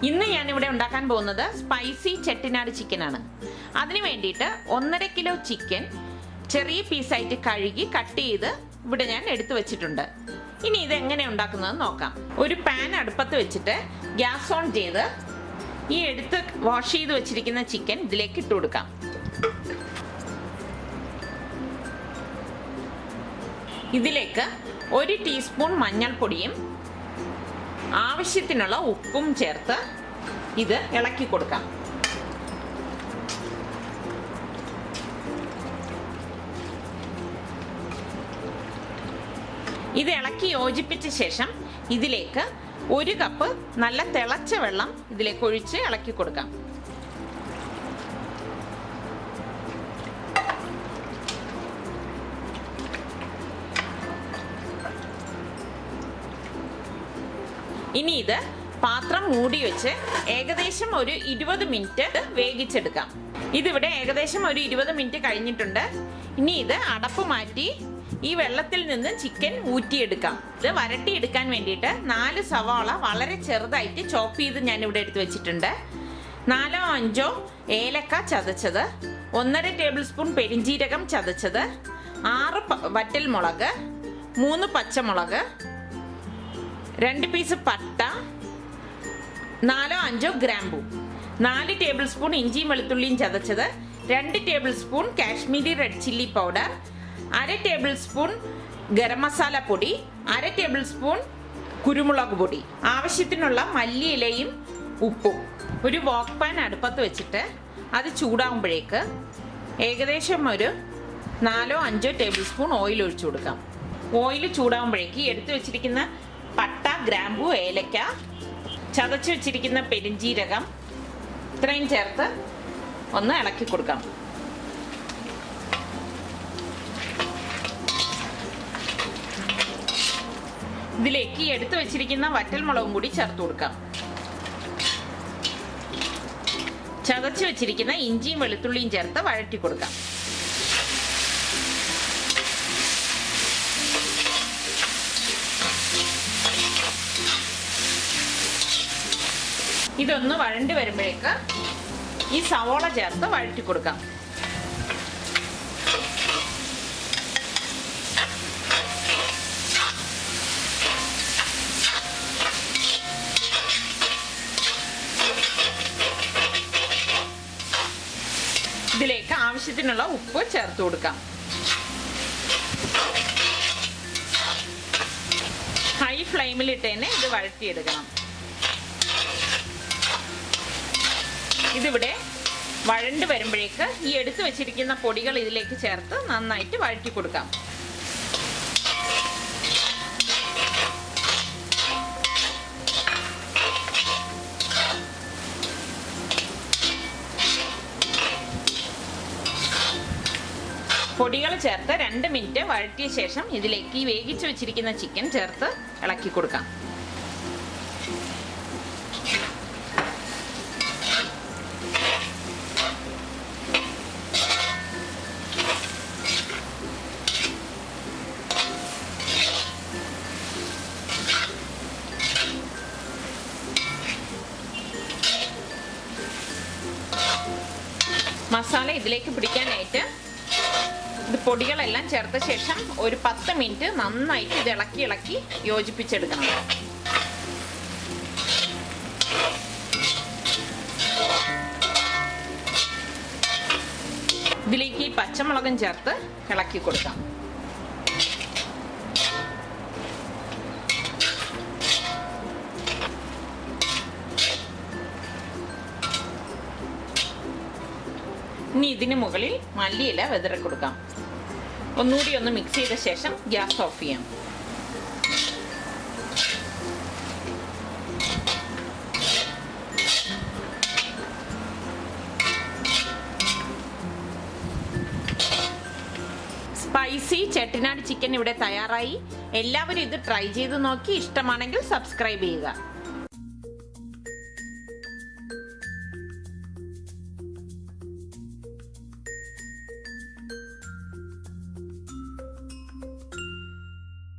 ഇന്ന് ഞാനിവിടെ ഉണ്ടാക്കാൻ പോകുന്നത് സ്പൈസി ചെട്ടിനാട് ചിക്കൻ ആണ്. അതിന് വേണ്ടിയിട്ട് 1.5 കിലോ ചിക്കൻ ചെറിയ പീസായിട്ട് കഴുകി കട്ട് ചെയ്ത് ഇവിടെ ഞാൻ എടുത്തു വെച്ചിട്ടുണ്ട്. ഇനി ഇത് എങ്ങനെ ഉണ്ടാക്കുന്നതെന്ന് നോക്കാം. ഒരു പാൻ അടുപ്പത്ത് വെച്ചിട്ട് ഗ്യാസ് ഓൺ ചെയ്ത് ഈ എടുത്ത് വാഷ് ചെയ്ത് വെച്ചിരിക്കുന്ന ചിക്കൻ ഇതിലേക്ക് ഇട്ട് കൊടുക്കാം. ഇതിലേക്ക് 1 ടീസ്പൂൺ മഞ്ഞൾപ്പൊടിയും ആവശ്യത്തിനുള്ള ഉപ്പും ചേർത്ത് ഇത് ഇളക്കി കൊടുക്കാം. ഇത് ഇളക്കി യോജിപ്പിച്ച ശേഷം ഇതിലേക്ക് 1 കപ്പ് നല്ല തിളച്ച വെള്ളം ഇതിലേക്ക് ഒഴിച്ച് ഇളക്കി കൊടുക്കാം. ഇനി ഇത് പാത്രം മൂടി വെച്ച് ഏകദേശം ഒരു 20 മിനിറ്റ് വേവിച്ചെടുക്കാം. ഇതിവിടെ ഏകദേശം ഒരു 20 മിനിറ്റ് കഴിഞ്ഞിട്ടുണ്ട്. ഇനി ഇത് അടപ്പ് മാറ്റി ഈ വെള്ളത്തിൽ നിന്ന് ചിക്കൻ ഊറ്റിയെടുക്കാം. ഇത് വരട്ടിയെടുക്കാൻ വേണ്ടിയിട്ട് 4 സവാള വളരെ ചെറുതായിട്ട് ചോപ്പ് ചെയ്ത് ഞാനിവിടെ എടുത്ത് വെച്ചിട്ടുണ്ട്. 4-5 ഏലക്ക ചതച്ചത്, 1.5 ടേബിൾ സ്പൂൺ പെരിഞ്ജീരകം ചതച്ചത്, 6 വറ്റൽ മുളക്, 3 പച്ചമുളക്, 2 പീസ് പട്ട, 4-5 ഗ്രാമ്പൂ, 4 ടേബിൾ സ്പൂൺ ഇഞ്ചിയും വെളുത്തുള്ളിയും ചതച്ചത്, 2 table spoon Kashmiri red chilli powder, 1/2 table spoon garam masala പൊടി, 1/2 ടേബിൾ സ്പൂൺ കുരുമുളക് പൊടി, ആവശ്യത്തിനുള്ള മല്ലിയിലയും ഉപ്പും. ഒരു വോക്ക് പാൻ അടുപ്പത്ത് വെച്ചിട്ട് അത് ചൂടാകുമ്പോഴേക്ക് ഏകദേശം ഒരു 4-5 ടേബിൾ സ്പൂൺ ഓയിൽ ഒഴിച്ചു കൊടുക്കാം. ഓയിൽ ചൂടാകുമ്പോഴേക്ക് എടുത്തു വെച്ചിരിക്കുന്ന പട്ട, ഗ്രാമ്പൂ, ഏലക്ക, ചതച്ച് വെച്ചിരിക്കുന്ന പെരിഞ്ജീരകം ഇത്രയും ചേർത്ത് ഒന്ന് ഇളക്കി കൊടുക്കാം. ഇതിലേക്ക് എടുത്തു വെച്ചിരിക്കുന്ന വറ്റൽ മുളകും കൂടി ചേർത്ത് കൊടുക്കാം. ചതച്ച് വെച്ചിരിക്കുന്ന ഇഞ്ചിയും വെളുത്തുള്ളിയും ചേർത്ത് വഴറ്റി കൊടുക്കാം. ഇതൊന്ന് വഴണ്ടി വരുമ്പോഴേക്ക് ഈ സവോള ചേർത്ത് വഴറ്റി കൊടുക്കാം. ഇതിലേക്ക് ആവശ്യത്തിനുള്ള ഉപ്പ് ചേർത്ത് കൊടുക്കാം. ഹൈ ഫ്ലെയിമിലിട്ട് തന്നെ ഇത് വഴറ്റിയെടുക്കണം. ഇതിവിടെ വഴണ്ട് വരുമ്പോഴേക്ക് ഈ എടുത്തു വെച്ചിരിക്കുന്ന പൊടികൾ ഇതിലേക്ക് ചേർത്ത് നന്നായിട്ട് വഴറ്റി കൊടുക്കാം. പൊടികൾ ചേർത്ത് 2 മിനിറ്റ് വഴറ്റിയ ശേഷം ഇതിലേക്ക് ഈ വേവിച്ചു വെച്ചിരിക്കുന്ന ചിക്കൻ ചേർത്ത് ഇളക്കി കൊടുക്കാം. മസാല ഇതിലേക്ക് പിടിക്കാനായിട്ട് ഇത് പൊടികളെല്ലാം ചേർത്ത ശേഷം ഒരു 10 മിനിറ്റ് നന്നായിട്ട് ഇത് ഇളക്കി യോജിപ്പിച്ചെടുക്കണം. ഇതിലേക്ക് ഈ പച്ചമുളകും ചേർത്ത് ഇളക്കി കൊടുക്കാം. ഇനി ഇതിന് മുകളിൽ മല്ലിയില വിതറി കൊടുക്കാം. ഒന്നുകൂടി ഒന്ന് മിക്സ് ചെയ്ത ശേഷം ഗ്യാസ് ഓഫ് ചെയ്യാം. സ്പൈസി ചെട്ടിനാട് ചിക്കൻ ഇവിടെ തയ്യാറായി. എല്ലാവരും ഇത് ട്രൈ ചെയ്ത് നോക്കി ഇഷ്ടമാണെങ്കിൽ സബ്സ്ക്രൈബ് ചെയ്യുക.